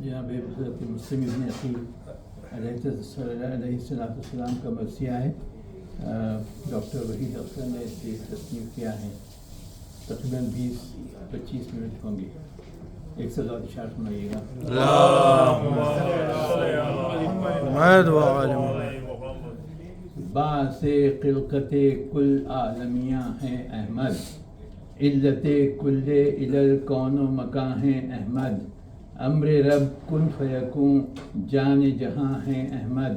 جناب حضرت مسلم ابن عقیل علیہ السلام کا مرثیہ ہے. ڈاکٹر وحید افسر نے اس کی تصنیف کیا ہے. تقریباً 20-25 منٹ ہوں گے. ایک صلوات اشارت سنائیے گا. باعث خلقت کل عالمیاں ہیں احمد، علت کل علل کون و مکان ہیں احمد، امر رب کن فیکون جان جہاں ہیں احمد،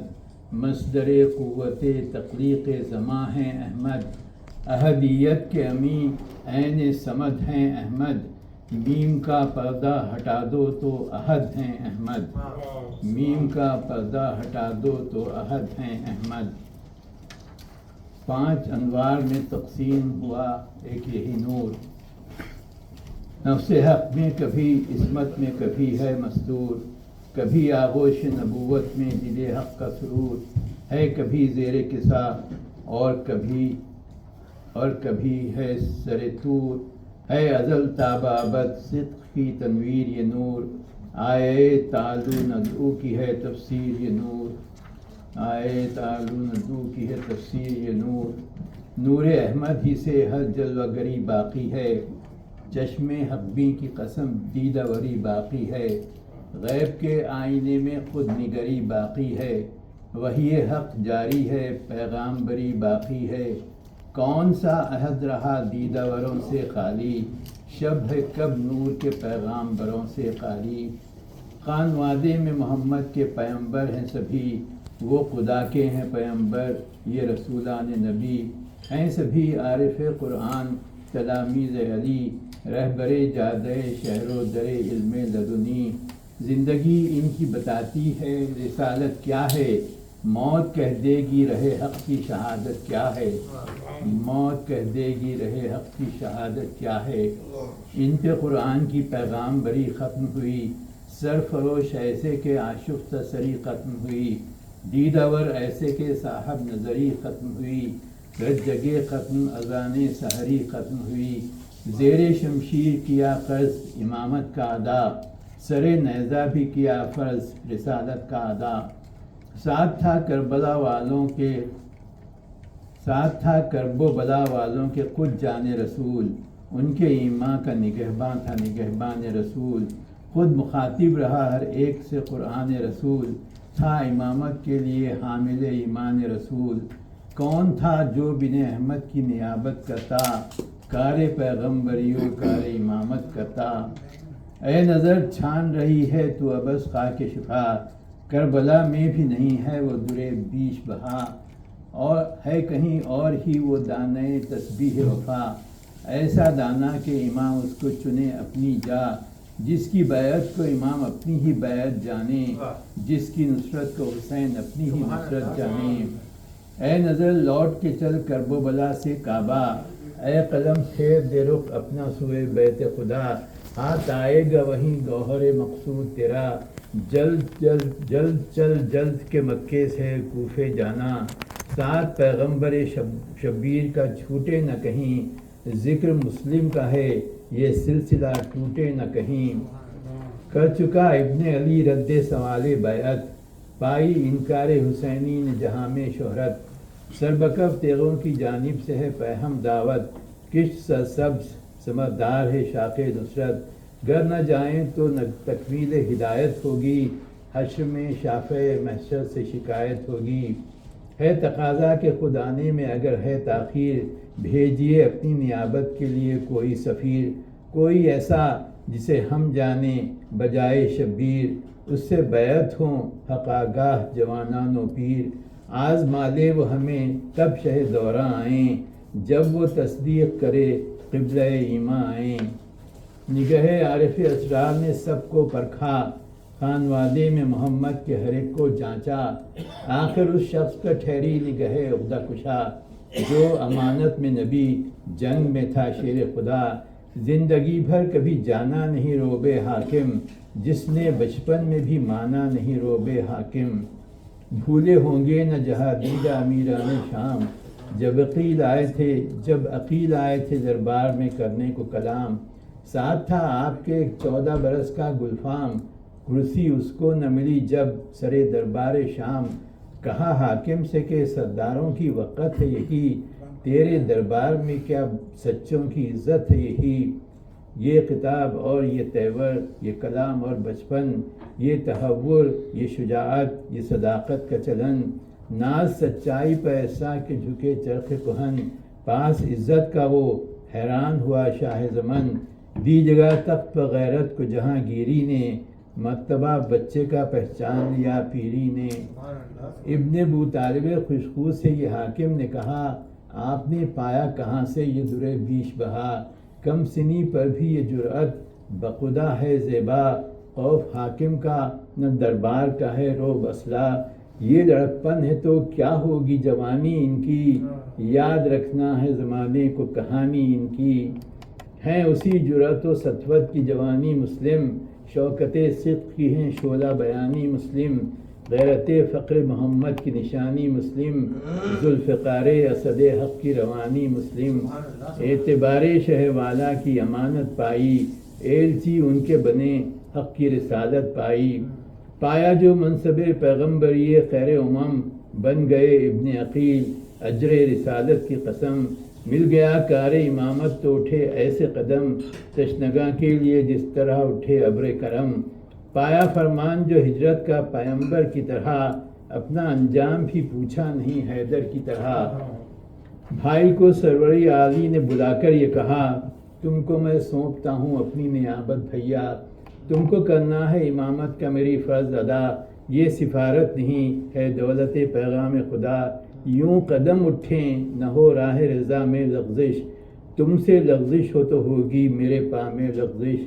مصدر قوت تخلیق زماں ہیں احمد، احدیت کے امین عین صمد ہیں احمد، میم کا پردہ ہٹا دو تو احد ہیں احمد، میم کا پردہ ہٹا دو تو احد ہیں احمد. 5 انوار میں تقسیم ہوا ایک یہی نور، نفس حق میں کبھی عصمت میں کبھی ہے مستور، کبھی آغوش نبوت میں دل حق کا سرور ہے، کبھی زیر کسا اور کبھی ہے سر طور، ہے ازل تاب ابد صدق کی تنویر یہ نور، آئے تعالو ندعو کی ہے تفسیر یہ نور، آئے تعالو ندعو کی ہے تفسیر یہ نور. نور احمد ہی سے ہر جلوہ گری باقی ہے، چشم حقبی کی قسم دیدہ وری باقی ہے، غیب کے آئینے میں خود نگری باقی ہے، وحی حق جاری ہے پیغام بری باقی ہے، کون سا عہد رہا دیدہ وروں سے خالی، شب ہے کب نور کے پیغام بروں سے خالی، خانوادے میں محمد کے پیمبر ہیں سبھی، وہ خدا کے ہیں پیمبر یہ رسولان نبی، ہیں سبھی عارف قرآن تلامید علی، رہبر جادہ شہر و در علم لدنی، زندگی ان کی بتاتی ہے رسالت کیا ہے، موت کہہ دے گی رہے حق کی شہادت کیا ہے، موت کہہ دے گی رہے حق کی شہادت کیا ہے. ان پہ قرآن کی پیغام بری ختم ہوئی، سرفروش ایسے کہ آشفتہ سری ختم ہوئی، دیداور ایسے کہ صاحب نظری ختم ہوئی، رج جگہ ختم اذان سحری ختم ہوئی، زیر شمشیر کیا قرض امامت کا ادا، سر نیزہ بھی کیا فرض رسالت کا ادا، ساتھ تھا کربلا والوں کے کرب و بلا والوں کے خود جان رسول، ان کے ایمان کا نگہباں تھا نگہبان رسول، خود مخاطب رہا ہر ایک سے قرآن رسول، تھا امامت کے لیے حامل ایمان رسول، کون تھا جو بن احمد کی نیابت کرتا، کار پیغمبریوں کار امامت کرتا. اے نظر چھان رہی ہے تو ابس خاک شفا، کربلا میں بھی نہیں ہے وہ در بیش بہا، اور ہے کہیں اور ہی وہ دانۂ تسبیح وفا، ایسا دانا کہ امام اس کو چنے اپنی جا، جس کی بیعت کو امام اپنی ہی بیعت جانے، جس کی نصرت کو حسین اپنی ہی نصرت جانے. اے نظر لوٹ کے چل کرب و بلا سے کعبہ، اے قلم پھیر دے رخ اپنا سوئے بیت خدا، ہاتھ آئے گا وہیں گوہر مقصود تیرا، جلد جلد جلد چل جلد کے مکے سے کوفے جانا، ساتھ پیغمبر شبیر کا چھوٹے نہ کہیں، ذکر مسلم کا ہے یہ سلسلہ ٹوٹے نہ کہیں. کر چکا ابن علی رد سوال بیعت، پائی انکار حسینی نے جہاں میں شہرت، سربکف تیغوں کی جانب سے ہے پیہم دعوت، کشت سرسبز ثمردار ہے شاخ نصرت، گر نہ جائیں تو تکمیل ہدایت ہوگی، حشر میں شافع محشر سے شکایت ہوگی. ہے تقاضا کہ خدا نے میں اگر ہے تاخیر، بھیجیے اپنی نیابت کے لیے کوئی سفیر، کوئی ایسا جسے ہم جانیں بجائے شبیر، اس سے بیعت ہوں حق آگاہ جوانان و پیر، آزما لے وہ ہمیں تب شہ دوراں آئیں، جب وہ تصدیق کرے قبلہ ایماں آئیں. نگہ عارف اسرار نے سب کو پرکھا، خانوادے میں محمد کے ہر ایک کو جانچا، آخر اس شخص کا ٹھہری نگہ عقدہ کشا، جو امانت میں نبی جنگ میں تھا شیر خدا، زندگی بھر کبھی جانا نہیں روب حاکم، جس نے بچپن میں بھی مانا نہیں روب حاکم. بھولے ہوں گے نہ جہادیدہ امیران شام، جب عقیل آئے تھے دربار میں کرنے کو کلام، ساتھ تھا آپ کے 14 برس کا گلفام، کرسی اس کو نہ ملی جب سرے دربار شام، کہا حاکم سے کہ سرداروں کی وقت ہے یہی، تیرے دربار میں کیا سچوں کی عزت ہے یہی۔ یہ خطاب اور یہ تیور، یہ کلام اور بچپن، یہ تحور، یہ شجاعت، یہ صداقت کا چلن، ناز سچائی پہ ایسا کہ جھکے چرخ کہن، پاس عزت کا وہ حیران ہوا شاہ زمن، دی جگہ تخت پہ غیرت کو جہاں گیری نے، مرتبہ بچے کا پہچان لیا پیری نے۔ ابن ابو طالب خوشخو سے یہ حاکم نے کہا، آپ نے پایا کہاں سے یہ درے بیش بہا، کم سنی پر بھی یہ جرأت بخدا ہے زیبا، خوف حاکم کا نہ دربار کا ہے رعب اسلحہ، یہ لڑکپن ہے تو کیا ہوگی جوانی ان کی، یاد رکھنا ہے زمانے کو کہانی ان کی۔ ہیں اسی جرأت و سطوت کی جوانی مسلم، شوکت صدق کی ہیں شعلہ بیانی مسلم، غیرت فقر محمد کی نشانی مسلم، ذوالفقار اسد حق کی روانی مسلم، اعتبار شہ والا کی امانت پائی، ایلچی ان کے بنے حق کی رسالت پائی، پایا جو منصب پیغمبری خیر امم، بن گئے ابن عقیل اجر رسالت کی قسم، مل گیا کار امامت تو اٹھے ایسے قدم، تشنگاں کے لیے جس طرح اٹھے ابر کرم، پایا فرمان جو ہجرت کا پیمبر کی طرح، اپنا انجام بھی پوچھا نہیں حیدر کی طرح۔ بھائی کو سروری عالی نے بلا کر یہ کہا، تم کو میں سونپتا ہوں اپنی نیابت بھیا، تم کو کرنا ہے امامت کا میری فرض ادا، یہ سفارت نہیں ہے دولت پیغام خدا، یوں قدم اٹھیں نہ ہو راہ رضا میں لغزش، تم سے لغزش ہو تو ہوگی میرے پا میں لغزش۔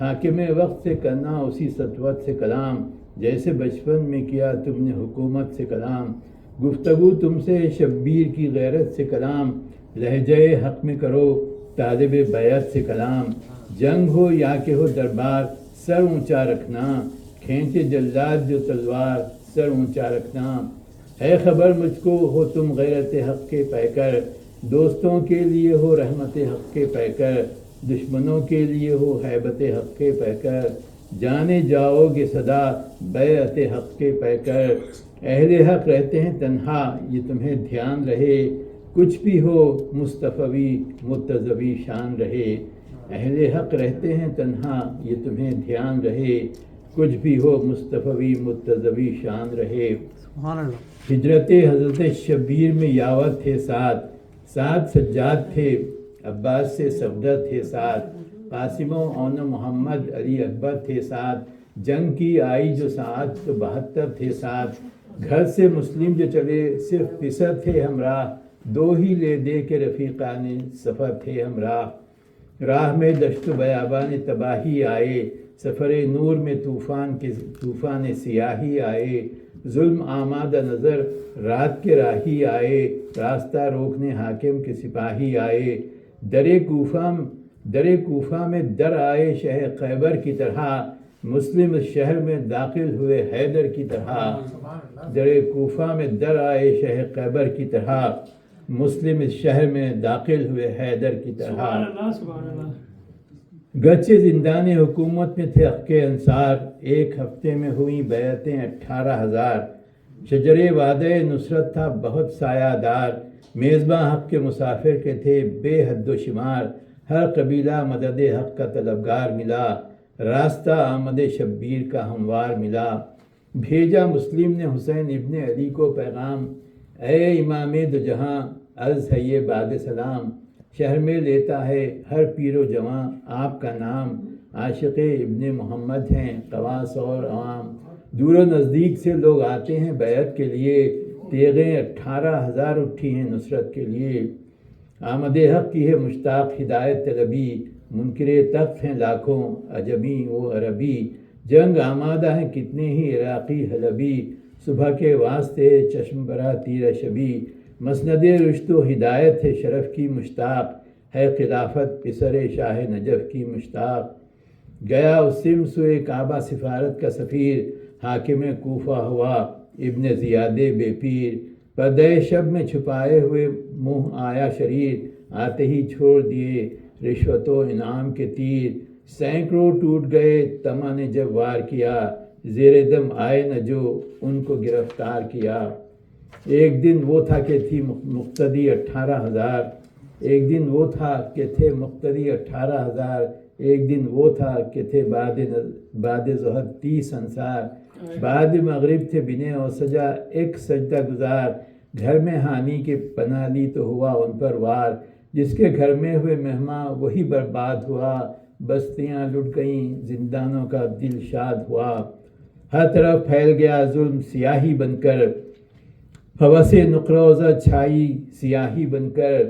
حاکم وقت سے کرنا اسی سطوت سے کلام، جیسے بچپن میں کیا تم نے حکومت سے کلام، گفتگو تم سے شبیر کی غیرت سے کلام، لہجہ حق میں کرو طالب بیعت سے کلام، جنگ ہو یا کہ ہو دربار سر اونچا رکھنا، کھینچے جلاد جو تلوار سر اونچا رکھنا، ہے خبر مجھ کو ہو تم غیرت حق کے پیکر، دوستوں کے لیے ہو رحمت حق کے پیکر، دشمنوں کے لیے ہو ہیبت حق کے پیکر، جانے جاؤ گے صدا بیعت حق کے پیکر، اہل حق رہتے ہیں تنہا یہ تمہیں دھیان رہے، کچھ بھی ہو مصطفی مرتضوی شان رہے، اہل حق رہتے ہیں تنہا یہ تمہیں دھیان رہے، کچھ بھی ہو مصطفی مرتضوی شان رہے۔ سبحان اللہ۔ ہجرت حضرت شبیر میں یاور تھے ساتھ سجاد تھے، عباس سے صفدر تھے ساتھ، قاسم و اون محمد علی اکبر تھے ساتھ، جنگ کی آئی جو ساعت تو 72 تھے ساتھ، گھر سے مسلم جو چلے صرف پسر تھے ہمراہ، دو ہی لے دے کے رفیقان سفر تھے ہمراہ، راہ میں دشت و بیابان تباہی آئے، سفر نور میں طوفان سیاہی آئے، ظلم آمادہ نظر رات کے راہی آئے، راستہ روکنے حاکم کے سپاہی آئے، در کوفہ میں در آئے شہ خیبر کی طرح، مسلم اس شہر میں داخل ہوئے حیدر کی طرح، در کوفہ میں در آئے شہ خیبر کی طرح، مسلم اس شہر میں داخل ہوئے حیدر کی طرح۔ گرچہ زندان حکومت میں تھے حق کے انصار، ایک ہفتے میں ہوئی بیعتیں 18,000، شجر وعدہ نصرت تھا بہت سایہ دار، میزباں حق کے مسافر کے تھے بے حد و شمار، ہر قبیلہ مدد حق کا طلبگار ملا، راستہ آمد شبیر کا ہموار ملا، بھیجا مسلم نے حسین ابن علی کو پیغام، اے امام دو جہاں عرض ہے یہ بعد سلام، شہر میں لیتا ہے ہر پیر و جواں آپ کا نام، عاشق ابن محمد ہیں خواص اور عوام، دور و نزدیک سے لوگ آتے ہیں بیعت کے لیے، تیغیں 18,000 اٹھی ہیں نصرت کے لیے، آمد حق کی ہے مشتاق ہدایت طلبی، منکر تخت ہیں لاکھوں عجمی و عربی، جنگ آمادہ ہیں کتنے ہی عراقی حلبی، صبح کے واسطے چشم برا تیر شبی، مسند رشد و ہدایت ہے شرف کی مشتاق، ہے خلافت پسر شاہ نجف کی مشتاق، گیا اس سوئے کعبہ سفارت کا سفیر، حاکم کوفہ ہوا ابن زیاد بے پیر، پردہ شب میں چھپائے ہوئے منہ آیا شریر، آتے ہی چھوڑ دیے رشوت و انعام کے تیر، سینکڑوں ٹوٹ گئے تما نے جب وار کیا، زیر دم آئے نہ جو ان کو گرفتار کیا۔ ایک دن وہ تھا کہ تھی مقتدی 18,000، ایک دن وہ تھا کہ تھے مقتدی 18,000، ایک دن وہ تھا کہ تھے بعد ظہر 30 انصار، بعد مغرب تھے بنے اور سجا ایک سجدہ گزار، گھر میں ہانی کے پناہ لی تو ہوا ان پر وار، جس کے گھر میں ہوئے مہمان وہی برباد ہوا، بستیاں لٹ گئیں زندانوں کا دل شاد ہوا، ہر طرف پھیل گیا ظلم سیاہی بن کر، ہوس نقروزہ چھائی سیاہی بن کر،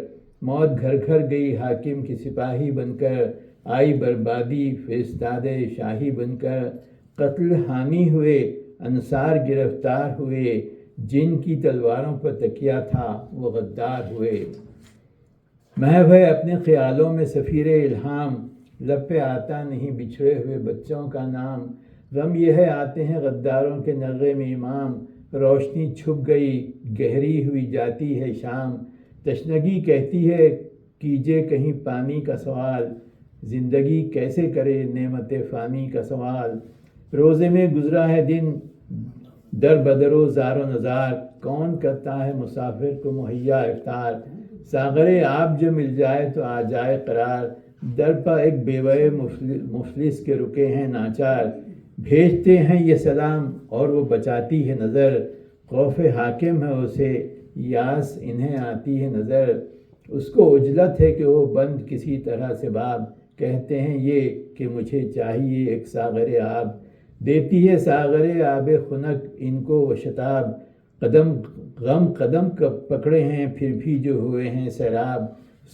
موت گھر گھر گئی حاکم کی سپاہی بن کر، آئی بربادی فرستادے شاہی بن کر، قتل ہانی ہوئے انصار گرفتار ہوئے، جن کی تلواروں پر تکیہ تھا وہ غدار ہوئے۔ محو ہے اپنے خیالوں میں سفیر الہام، لب پہ آتا نہیں بچھڑے ہوئے بچوں کا نام، غم یہ ہے آتے ہیں غداروں کے نغے میں امام، روشنی چھپ گئی گہری ہوئی جاتی ہے شام، تشنگی کہتی ہے کیجے کہیں پانی کا سوال، زندگی کیسے کرے نعمت فانی کا سوال، روزے میں گزرا ہے دن در بدر و زار و نزار، کون کرتا ہے مسافر کو مہیا افطار، ساغر آب جو مل جائے تو آ جائے قرار، در پہ ایک بیوے مفلس کے رکے ہیں ناچار، بھیجتے ہیں یہ سلام اور وہ بچاتی ہے نظر، خوف حاکم ہے اسے یاس انہیں آتی ہے نظر، اس کو عجلت ہے کہ وہ بند کسی طرح سے باب، کہتے ہیں یہ کہ مجھے چاہیے ایک ساغر آب، دیتی ہے ساغر آب خنک ان کو وہ شتاب، قدم پکڑے ہیں پھر بھی جو ہوئے ہیں سیراب،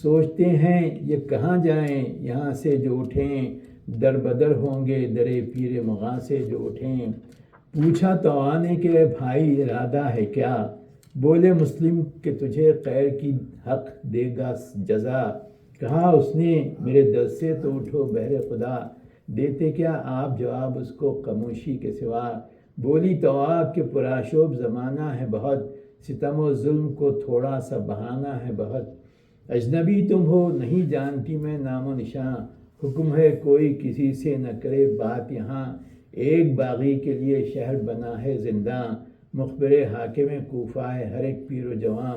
سوچتے ہیں یہ کہاں جائیں یہاں سے جو اٹھیں، در بدر ہوں گے درے پیر مغاں سے جو اٹھیں، پوچھا تو آنے کے بھائی ارادہ ہے کیا، بولے مسلم کہ تجھے خیر کی حق دے گا جزا، کہا اس نے میرے دل سے تو اٹھو بہر خدا، دیتے کیا آپ جواب اس کو خاموشی کے سوا، بولی تو آپ کہ پرآشوب زمانہ ہے بہت، ستم و ظلم کو تھوڑا سا بہانہ ہے بہت، اجنبی تم ہو نہیں جانتی میں نام و نشاں، حکم ہے کوئی کسی سے نہ کرے بات یہاں، ایک باغی کے لیے شہر بنا ہے زنداں، مخبر حاکم کوفہ ہے ہر ایک پیر و جواں،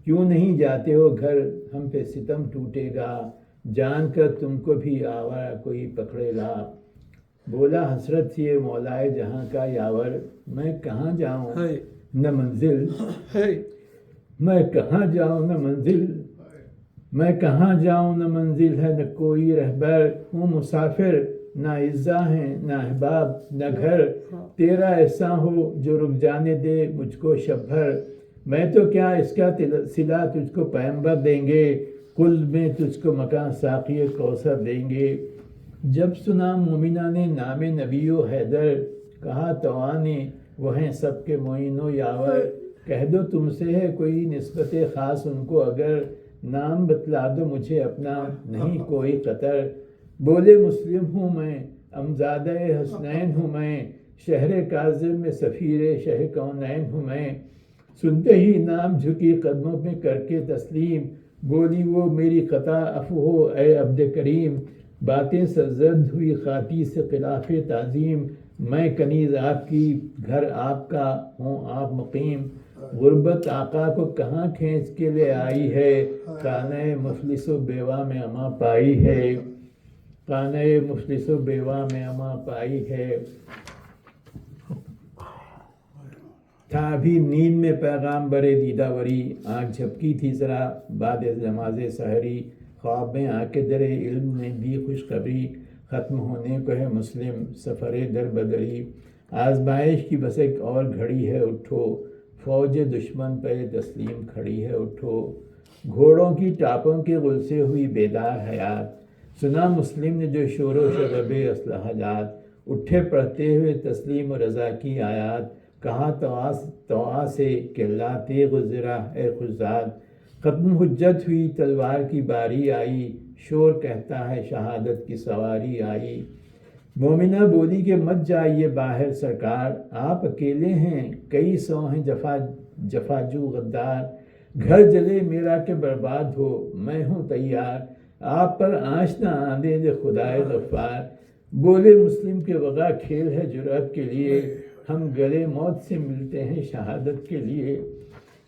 کیوں نہیں جاتے ہو گھر ہم پہ ستم ٹوٹے گا، جان کر تم کو بھی آورا کوئی پکڑے گا، بولا حسرت سے یہ مولائے جہاں کا یاور، میں کہاں جاؤں نہ منزل، میں کہاں جاؤں نہ منزل، میں کہاں جاؤں نہ منزل ہے نہ کوئی رہبر، ہوں مسافر نہ عزا ہیں نہ احباب نہ گھر، تیرا ایسا ہو جو رک جانے دے مجھ کو شب بھر، میں تو کیا اس کا صلہ تجھ کو پیمبر دیں گے، کل میں تجھ کو مکان ساقی کوثر دیں گے، جب سنا مومنہ نے نام نبی و حیدر، کہا توا نے وہ ہیں سب کے معین و یاور، کہہ دو تم سے ہے کوئی نسبت خاص ان کو اگر، نام بتلا دو مجھے اپنا نہیں کوئی قطر، بولے مسلم ہوں میں امزادہ حسنین ہوں میں، شہر کاظم میں سفیر شہ کونین ہوں میں، سنتے ہی نام جھکی قدموں پہ کر کے تسلیم، بولی وہ میری خطا عفو ہو اے عبد کریم، باتیں سرزد ہوئی خاطی سے خلاف تعظیم، میں کنیز آپ کی گھر آپ کا ہوں آپ مقیم، غربت آقا کو کہاں کھینچ کے لے آئی ہے، خانہ مفلس و بیوہ میں اما پائی ہے، خانہ مفلس و بیوہ میں اما پائی ہے، تھا ابھی نیند میں پیغام برے دیدہ وری، آنکھ جھپکی تھی ذرا بعد نماز سحری، خواب میں آ کے در علم نے دی خوشخبری، ختم ہونے کو ہے مسلم سفر در بدری، آزمائش کی بس ایک اور گھڑی ہے اٹھو، فوج دشمن پہ تسلیم کھڑی ہے اٹھو، گھوڑوں کی ٹاپوں کے غل سے ہوئی بیدار حیات، سنا مسلم نے جو شور و شغب اسلحہ جات، اٹھے پڑھتے ہوئے تسلیم و رضا کی آیات، کہا توا سے کہ لا تیغ ذرا اے خزاد، ختم حجت ہوئی تلوار کی باری آئی، شور کہتا ہے شہادت کی سواری آئی، مومنہ بولی کہ مت جائیے باہر سرکار، آپ اکیلے ہیں کئی سو ہیں جفاجو غدار، گھر جلے میرا کہ برباد ہو میں ہوں تیار، آپ پر آنچ نہ آنے دے خدائے غفار، بولے مسلم کے وغا کھیل ہے جرأت کے لیے، ہم گلے موت سے ملتے ہیں شہادت کے لیے۔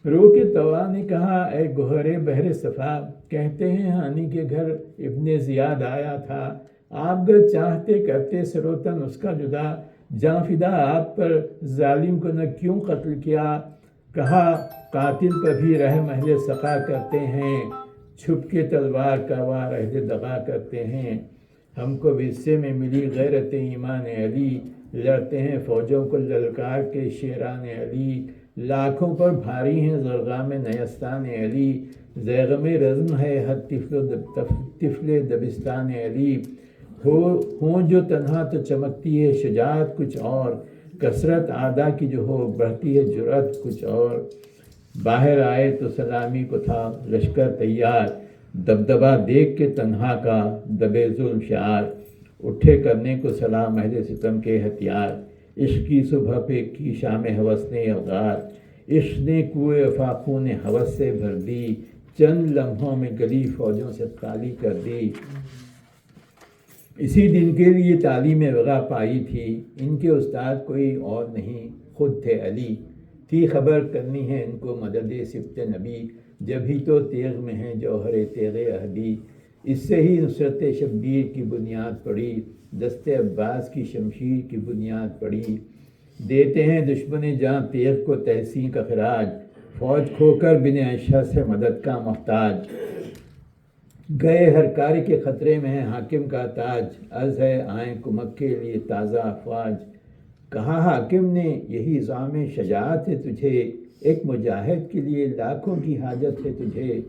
رو کے طوا نے کہا اے گوہر بحر صفا، کہتے ہیں ہانی کے گھر ابن زیاد آیا تھا، آپ گر چاہتے کرتے سروتن اس کا جدا، جاں فدا آپ پر ظالم کو نہ کیوں قتل کیا، کہا قاتل پر بھی رحم اہل سقا کرتے ہیں، چھپ کے تلوار کا وار اہل دغا کرتے ہیں۔ ہم کو ورثے میں ملی غیرت ایمان علی، لڑتے ہیں فوجوں کو للکار کے شیران علی، لاکھوں پر بھاری ہیں ضرغام نیستان علی، زیغم رزم ہے ہر طفل دبستان علی، ہوں جو تنہا تو چمکتی ہے شجاعت کچھ اور، کثرت اعداء کی جو ہو بڑھتی ہے جرأت کچھ اور۔ باہر آئے تو سلامی کو تھا لشکر تیار، دبدبا دیکھ کے تنہا کا دبے ظلم شعار، اٹھے کرنے کو سلام اہل ستم کے ہتھیار، عشق کی صبح پہ کی شام ہوس نے الغار، عشق نے کوئے وفا خون ہوس سے بھر دی، چند لمحوں میں گلی فوجوں سے خالی کر دی۔ اسی دن کے لیے تعلیم وغا پائی تھی، ان کے استاد کوئی اور نہیں خود تھے علی، تھی خبر کرنی ہے ان کو مدد سبت نبی، جب ہی تو تیغ میں ہیں جوہر تیغ اہدی، اس سے ہی نصرت شبیر کی بنیاد پڑی، دست عباس کی شمشیر کی بنیاد پڑی، دیتے ہیں دشمن جاں تیغ کو تحسین کا خراج، فوج کھو کر بن عائشہ سے مدد کا محتاج، گئے ہر کاری کے خطرے میں ہے حاکم کا تاج، عرض ہے آئیں کمک کے لیے تازہ افواج، کہا حاکم نے یہی زعم شجاعت ہے تجھے، ایک مجاہد کے لیے لاکھوں کی حاجت ہے تجھے،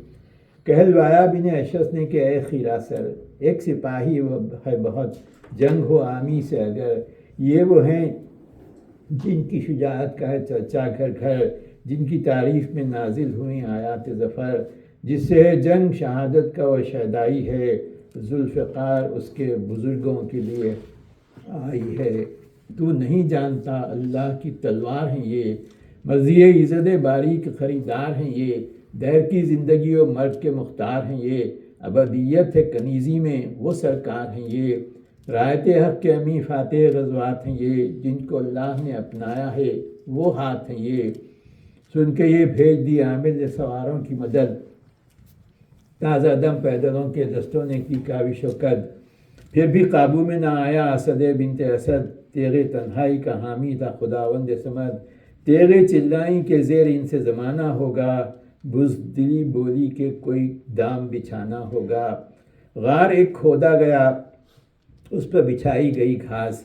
کہلوایا بن اشس نے کہ اے خیرہ سر، ایک سپاہی ہے بہت جنگ ہو عامی سے اگر، یہ وہ ہیں جن کی شجاعت کا ہے چرچا گھر گھر، جن کی تعریف میں نازل ہوئی آیات ظفر، جس سے ہے جنگ شہادت کا وہ شہدائی ہے، ذوالفقار اس کے بزرگوں کے لیے آئی ہے، تو نہیں جانتا اللہ کی تلوار ہیں یہ، مرضی عزت باری کے خریدار ہیں یہ، دہر کی زندگی و مرد کے مختار ہیں یہ، ابدیت ہے کنیزی میں وہ سرکار ہیں یہ، رایت حق کے امی فاتح غزوات ہیں یہ، جن کو اللہ نے اپنایا ہے وہ ہاتھ ہیں یہ، سن کے یہ بھیج دی عامل سواروں کی مدد، تازہ دم پیدلوں کے دستوں نے کی کاوش و قد، پھر بھی قابو میں نہ آیا اسد بنت اسد، تیغ تنہائی کا حامی تھا خداوند صمد، تیغ چلائیں کے زیر ان سے زمانہ ہوگا، بزدلی بولی کے کوئی دام بچھانا ہوگا، غار ایک کھودا گیا اس پر بچھائی گئی گھاس،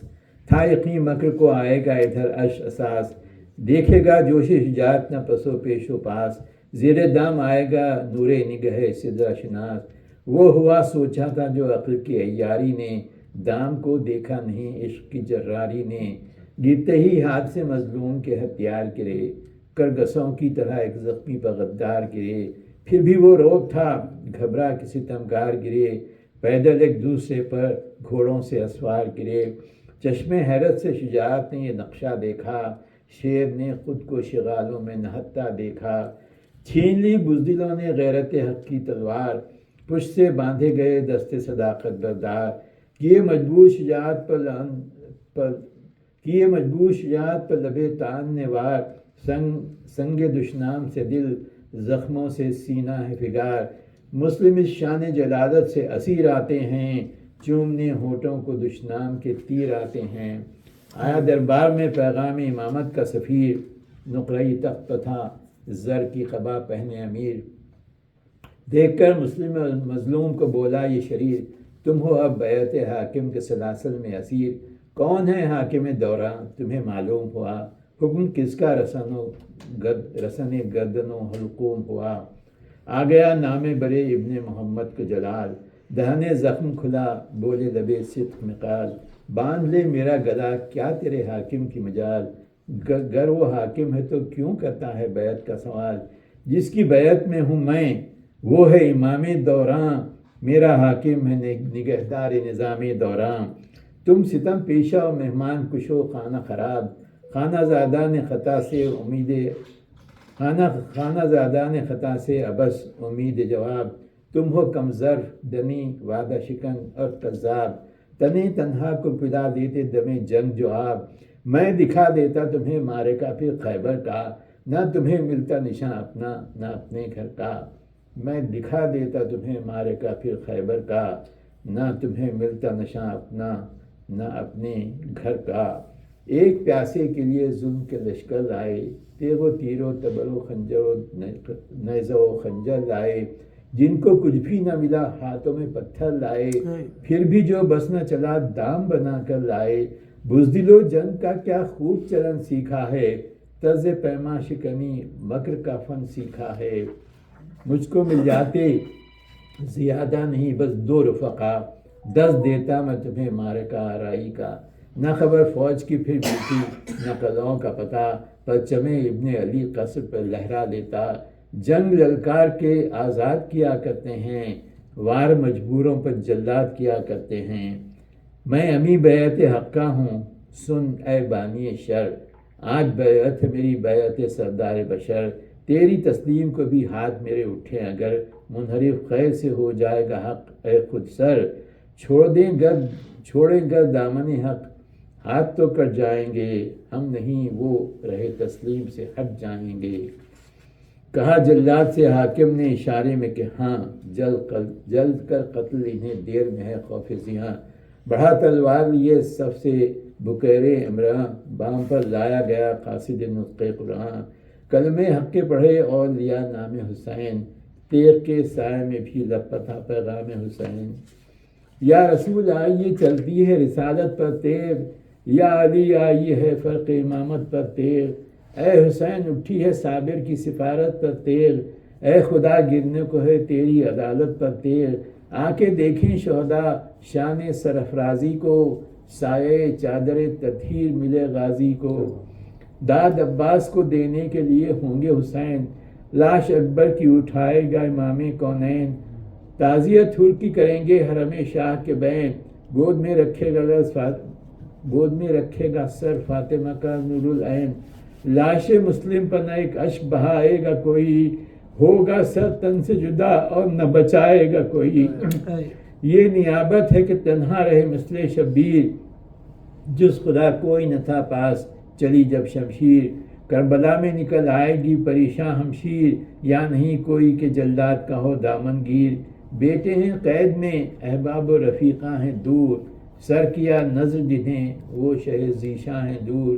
تھا یقین مکر کو آئے گا ادھر اساس، دیکھے گا جوش شجاعت نہ پسو پیش و پاس، زیر دام آئے گا نور نگہ سدرہ شناس، وہ ہوا سوچا تھا جو عقل کی عیاری نے، دام کو دیکھا نہیں عشق کی جراری نے، گرتے ہی ہاتھ سے مظلوم کے ہتھیار گرے، کرگسوں کی طرح ایک زخمی پر غدار گرے، پھر بھی وہ روک تھا گھبرا کے ستمگار گرے، پیدل ایک دوسرے پر گھوڑوں سے اسوار گرے، چشم حیرت سے شجاعت نے یہ نقشہ دیکھا، شیر نے خود کو شغالوں میں نہتا دیکھا، چھین لی بزدلوں نے غیرت حق کی تلوار، پشت سے باندھے گئے دست صداقت بردار، کیے مجبور شجاعت پر لبے تان نے وار، سنگ دشنام سے دل زخموں سے سینہ ہے فگار، مسلم اس شان جلالت سے اسیر آتے ہیں، چومنے ہونٹوں کو دشنام کے تیر آتے ہیں، آیا دربار میں پیغام امامت کا سفیر، نقرئی تخت تھا زر کی قبا پہنے امیر، دیکھ کر مسلم مظلوم کو بولا یہ شریر، تم ہو اب بیعت حاکم کے سلاسل میں اسیر، کون ہے حاکم دوران تمہیں معلوم ہوا، حکم کس کا رسن گردن و حلقوم ہوا، آ گیا نام برے ابن محمد کو جلال، دہنے زخم کھلا بولے لبے صدق مقال، باندھ لے میرا گلا کیا تیرے حاکم کی مجال، گر وہ حاکم ہے تو کیوں کرتا ہے بیعت کا سوال، جس کی بیعت میں ہوں میں وہ ہے امام دوراں، میرا حاکم ہے نگہدار نظام دوراں، تم ستم پیشہ و مہمان کشو خانہ خراب، خانہ زادان خطا سے ابس امید جواب، تم ہو کمزر دنی وعدہ شکن اور کذاب، تنے تنہا کو پلا دیتے دمے جنگ جو آپ، میں دکھا دیتا تمہیں مارے کا پھر خیبر کا، نہ تمہیں ملتا نشان اپنا نہ اپنے گھر کا، میں دکھا دیتا تمہیں مارے کا پھر خیبر کا، نہ تمہیں ملتا نشان اپنا نہ اپنے گھر کا۔ ایک پیاسے کے لیے ظلم کے لشکر لائے، تیغ و تیر و تبر و خنجر و نیزہ و خنجر لائے، جن کو کچھ بھی نہ ملا ہاتھوں میں پتھر لائے، پھر بھی جو بس نہ چلا دام بنا کر لائے، بزدل و جنگ کا کیا خوب چلن سیکھا ہے، طرز پیما شکنی مکر کا فن سیکھا ہے۔ مجھ کو مل جاتے زیادہ نہیں بس 2 رفقا، 10 دیتا میں تمہیں معرکہ آرائی کا، نہ خبر فوج کی پھر بیٹی نہ قلعوں کا پتہ، پرچم ابن علی قصر پر لہرا لیتا، جنگ للکار کے آزاد کیا کرتے ہیں، وار مجبوروں پر جلاد کیا کرتے ہیں۔ میں امی بیعت حقہ ہوں سن اے بانی شر، آج بیعت ہے میری بیعت سردار بشر، تیری تسلیم کو بھی ہاتھ میرے اٹھے اگر، منحرف خیر سے ہو جائے گا حق اے خود سر، چھوڑیں گر دامن حق ہاتھ تو کٹ جائیں گے، ہم نہیں وہ رہے تسلیم سے ہٹ جائیں گے۔ کہا جلاد سے حاکم نے اشارے میں کہ ہاں، جلد کر قتل انہیں دیر میں ہے خوف زیاں، بڑھا تلوار لیے صف سے بکیرے امراں، بام پر لایا گیا قاصد نطق قرآن، کلمے حق کے پڑھے اور لیا نام حسین، تیغ کے سائے میں بھی لپا تھا پیغام حسین۔ یا رسول آئیے چلتی ہے رسالت پر تیغ، یا علی آئی ہے فرق امامت پر تیغ، اے حسین اٹھی ہے صابر کی سفارت پر تیغ، اے خدا گرنے کو ہے تیری عدالت پر تیغ، آ کے دیکھیں شہداء شان سرفرازی کو، سایہ چادر تطہیر ملے غازی کو، داد عباس کو دینے کے لیے ہوں گے حسین، لاش اکبر کی اٹھائے گا امام کونین، تعزیت حر کی کریں گے حرم شاہ کے بین، گود میں رکھے گا سر فاطمہ کا نور العین، لاش مسلم پر نہ ایک اشک بہائے گا کوئی، ہوگا سر تن سے جدا اور نہ بچائے گا کوئی، یہ نیابت ہے کہ تنہا رہے مثل شبیر، جس خدا کوئی نہ تھا پاس چلی جب شمشیر، کربلا میں نکل آئے گی پریشاں ہمشیر، یا نہیں کوئی کہ جلاد کا ہو دامن گیر، بیٹے ہیں قید میں احباب و رفیقاں ہیں دور، سر کیا نظر جنہیں وہ شہ ذیشاں ہیں دور،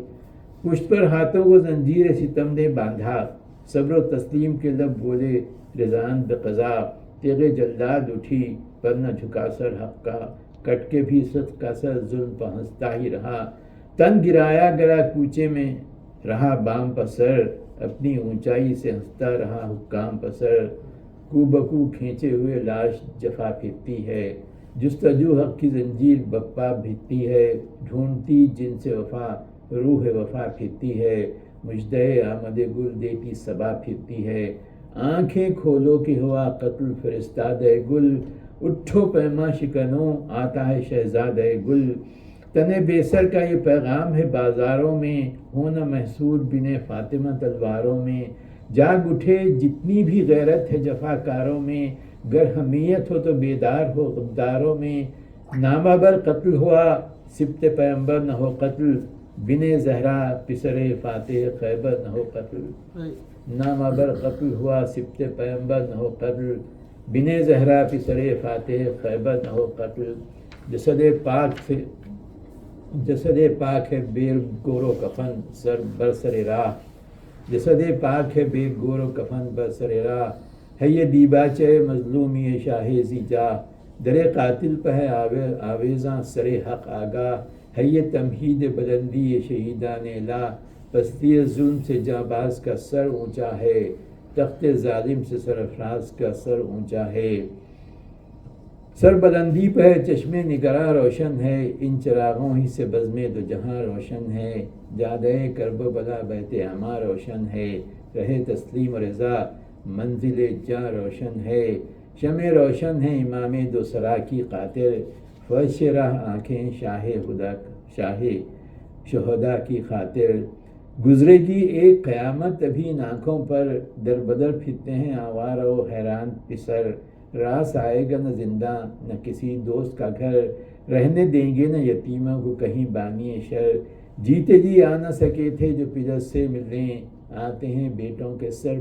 پشت پر ہاتھوں کو زنجیر ستم نے باندھا، صبر و تسلیم کے لب بولے رضان بقضا، تیغ جلاد اٹھی پر نہ جھکا سر حق کا، کٹ کے بھی صدق کا سر ظلم پہ ہنستا ہی رہا، تن گرایا گرا کوچے میں رہا بام پر سر، اپنی اونچائی سے ہنستا رہا حکام پر سر، کو بکو کھینچے ہوئے لاش جفا پھرتی ہے، جستجو حق کی زنجیر بپا بھیجتی ہے، ڈھونڈتی جن سے وفا روح وفا پھرتی ہے، مجدہ آمد گل دیتی صبا پھرتی ہے، آنکھیں کھولو کہ ہوا قتل فرستاد گل، اٹھو پیما شکنوں آتا ہے شہزاد گل، تن بیسر کا یہ پیغام ہے بازاروں میں، ہونا محصور بن فاطمہ تلواروں میں، جاگ اٹھے جتنی بھی غیرت ہے جفا کاروں میں، گر حمیت ہو تو بیدار ہو غداروں میں، نامہ بر قتل ہوا سبط پیمبر نہ ہو قتل، بن زہرا پسر فاتح خیبر نہ ہو قتل، نامہ بر قتل ہوا سبط پیمبر نہ ہو قتل، بن زہرا پسر فاتح خیبر نہ ہو قتل، جسد پاک ہے بے گور و کفن سر برسر راہ، جسد پاک ہے بے گور و کفن برسر راہ، ہے یہ دیباچہ مظلومی شاہ زیجا، در قاتل پہ ہے آویزاں سر حق آگاہ، ہے یہ تمہید بلندی شہیدان لا، پستی ظلم سے جانباز کا سر اونچا ہے، تخت ظالم سے سرفراز کا سر اونچا ہے، سر بلندی پہ چشم نگراں روشن ہے، ان چراغوں ہی سے بزم دو جہاں روشن ہے، جادہ کرب و بلا بیت عما روشن ہے، رہے تسلیم و رضا منزل جاں روشن ہے، شمع روشن ہے امام دو سرا کی خاطر، فرش راہ آنکھیں شاہ شہدا کی خاطر، گزرے گی ایک قیامت ابھی آنکھوں پر، در بدر پھرتے ہیں آوارہ و حیران پسر، راس آئے گا نہ زندہ نہ کسی دوست کا گھر، رہنے دیں گے نہ یتیموں کو کہیں بانی شر، جیتے جی آ نہ سکے تھے جو پجت سے ملنے، آتے ہیں بیٹوں کے سر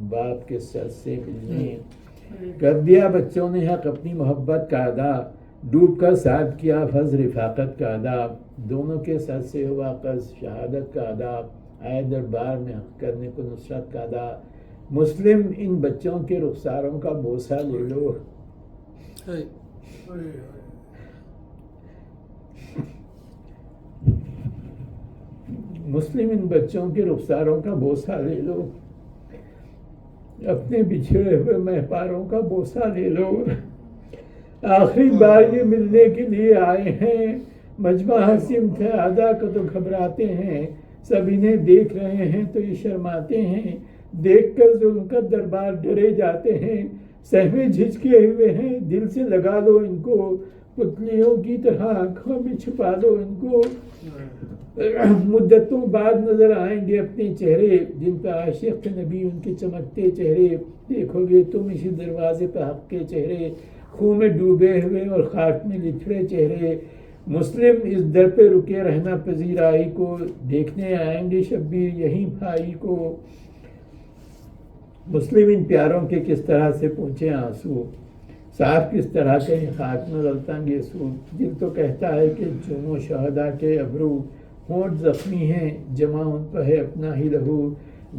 باپ کے سر سے ملنے، کر دیا بچوں نے حق اپنی محبت کا ادا، ڈوب کر ساتھ کیا فض رفاقت کا ادا، دونوں کے سر سے ہوا قرض شہادت کا ادا، آئے دربار میں حق کرنے کو نصرت کا ادا، مسلم ان بچوں کے رخساروں کا بوسہ لے لو، مسلم ان بچوں کے رخساروں کا بوسہ لے لو، اپنے بچھڑے ہوئے مہپاروں کا بوسہ لے لو، آخری بار یہ ملنے کے لیے آئے ہیں، مجمع سمت ادا کو تو گھبراتے ہیں، سب انہیں دیکھ رہے ہیں تو یہ شرماتے ہیں، دیکھ کر ظلم کا دربار ڈرے جاتے ہیں، سہمے جھجکے ہوئے ہیں، دل سے لگا لو ان کو، پتلیوں کی طرح آنکھوں میں چھپا دو ان کو، مدتوں بعد نظر آئیں گے اپنے چہرے، جن پہ عاشق نبی ان کے چمکتے چہرے، دیکھو گے تم اسی دروازے پہ حق کے چہرے، خون میں ڈوبے ہوئے اور خاک میں لتھڑے چہرے، مسلم اس در پہ رکے رہنا پذیرائی کو، دیکھنے آئیں گے شبیر یہیں بھائی کو، مسلم ان پیاروں کے کس طرح سے پہنچے آنسو، صاف کس طرح سے خاک میں غلطاں گیسو، دل تو کہتا ہے کہ چومو شہداء کے ابرو، ہونٹ زخمی ہیں جمع ان پہ ہے اپنا ہی لہو،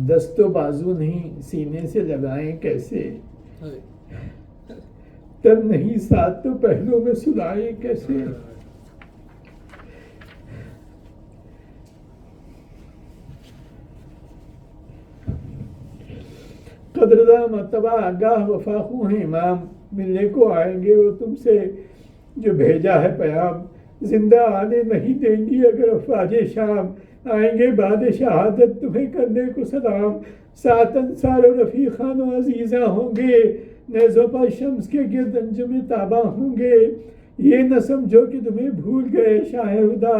دست و بازو نہیں سینے سے لگائیں کیسے، تن نہیں ساتھ تو پہلو میں سلائیں کیسے، قدرداں مرتبہ آگاہ وفاقو ہیں امام، ملنے کو آئیں گے وہ تم سے جو بھیجا ہے پیام، زندہ آنے نہیں دیں گی اگر افواج شام، آئیں گے بعد شہادت تمہیں کرنے کو سلام، سات انصار و رفیقان و عزیزاں ہوں گے، نیزوں پر شمس کے گرد انجم تاباں ہوں گے، یہ نہ سمجھو کہ تمہیں بھول گئے شاہ ہدا،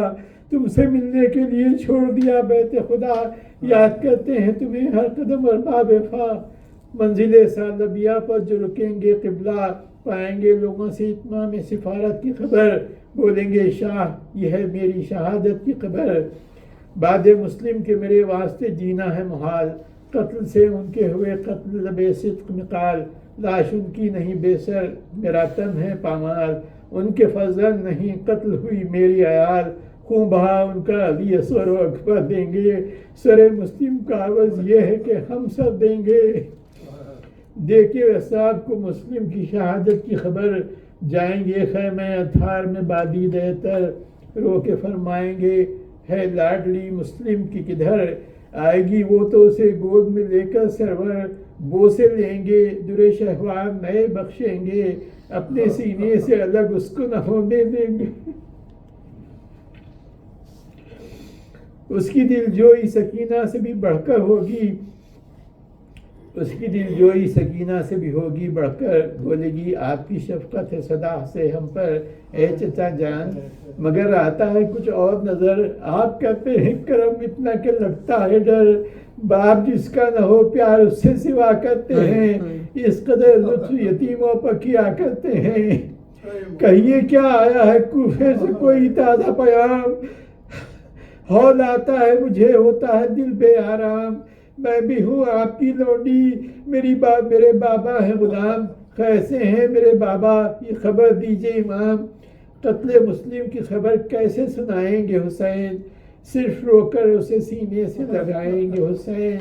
تم سے ملنے کے لیے چھوڑ دیا بیت خدا، یاد کرتے ہیں تمہیں ہر قدم ارباب وفا، منزل سالبیہ پر جو رکیں گے قبلہ، پائیں گے لوگوں سے اتمام سفارت کی خبر، بولیں گے شاہ یہ ہے میری شہادت کی خبر، بعد مسلم کے میرے واسطے جینا ہے محال، قتل سے ان کے ہوئے قتل لبے صدق مقال، لاش ان کی نہیں بے سر میرا تن ہے پامال، ان کے فرزند نہیں قتل ہوئی میری عیال، خون بہا ان کا علی اصغر و اکبر دیں گے، سر مسلم کا عوض یہ ہے کہ ہم سر دیں گے، دے کے اصحاب کو مسلم کی شہادت کی خبر، جائیں گے خیمہ اطہار میں بادی دیتر، رو کے فرمائیں گے ہے لاڈلی مسلم کی کدھر، آئے گی وہ تو اسے گود میں لے کر سرور، بوسے لیں گے در شہوار نئے بخشیں گے، اپنے سینے سے الگ اس کو نہ ہونے دیں گے، اس کی دل جوئی سکینہ سے بھی بڑھ کر ہوگی، اس کی دل جوئی سکینہ سے بھی ہوگی بڑھ کر، بولے گی آپ کی شفقت ہے صدا سے ہم پر اے چچا جان، مگر آتا ہے کچھ اور نظر، آپ کہتے ہیں کرم اتنا کہ لگتا ہے ڈر، باپ جس کا نہ ہو پیار اس سے سوا کرتے ہیں، اس قدر لطف یتیموں پر کیا کرتے ہیں، کہیے کیا آیا ہے کوفے سے کوئی تازہ پیام، ہول آتا ہے مجھے ہوتا ہے دل بے آرام، میں بھی ہوں آپ کی لونڈی، میرے بابا ہے غلام، کیسے ہیں میرے بابا یہ خبر دیجئے امام، قتل مسلم کی خبر کیسے سنائیں گے حسین، صرف رو کر اسے سینے سے لگائیں گے حسین،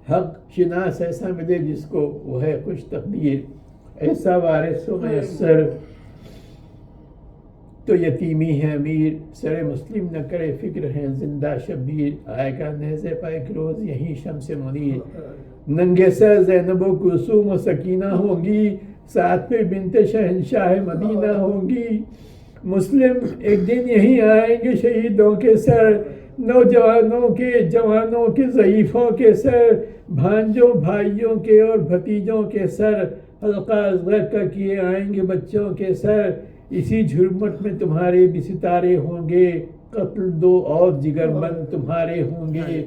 حق شناس ایسا ملے جس کو وہ ہے خوش تقدیر، ایسا وارث و میسر تو یتیمی ہے امیر، سر مسلم نہ کرے فکر ہے زندہ شبیر، آئے گا نیزے پہ ایک روز یہی شمس منیر، ننگے سر زینب و کلثوم و سکینہ ہوں گی، ساتھ میں بنت شہنشاہ مدینہ ہوں گی، مسلم ایک دن یہی آئیں گے شہیدوں کے سر، نوجوانوں کے جوانوں کے ضعیفوں کے سر، بھانجوں بھائیوں کے اور بھتیجوں کے سر، حلقہ اصغر کا کیے آئیں گے بچوں کے سر، اسی جھرمٹ میں تمہارے بھی ستارے ہوں گے، قتل دو اور جگر بند تمہارے ہوں گے،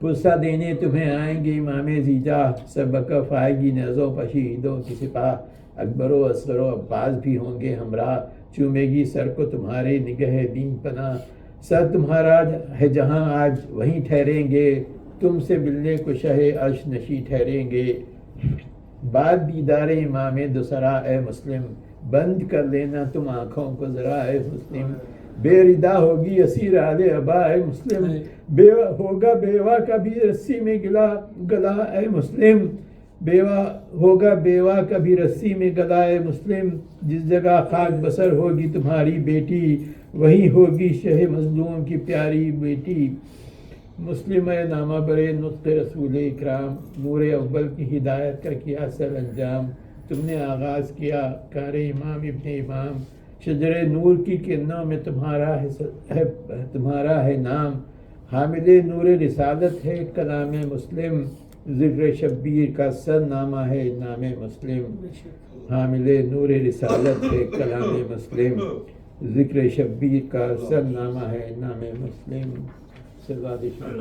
غصہ دینے تمہیں آئیں گے امام زیجا، سبکف آئے گی نیزوں پر شہیدوں کی سپاہ، اکبر و اصغر و عباس بھی ہوں گے ہمراہ، چومے گی سر کو تمہارے نگہ دین پناہ، سر تمہارا ہے جہاں آج وہیں ٹھہریں گے، تم سے ملنے کو شہ عرش نشی ٹھہریں گے، بعد دیدار امام دوسرا اے مسلم، بند کر لینا تم آنکھوں کو ذرا اے مسلم، بے ردا ہوگی اسیر آل ابا اے مسلم، ہوگا بیوہ کا بھی رسی میں گلا اے مسلم، ہوگا بیوہ کا بھی رسی میں گلا اے مسلم، جس جگہ خاک بسر ہوگی تمہاری بیٹی وہیں ہوگی شہ مظلوم کی پیاری بیٹی، مسلم اے نامہ برے نطق رسول اکرام، نور اول کی ہدایت کا کیا سر انجام، تم نے آغاز کیا کار امام ابن امام، شجر نور کی کرنوں میں تمہارا ہے نام، حامل نور رسالت ہے کلام مسلم، ذکر شبیر کا سر نامہ ہے نام مسلم، حامل نور رسالت ہے کلام مسلم، ذکر شبیر کا سر نامہ ہے نام مسلم، صلی اللہ علیہ وسلم۔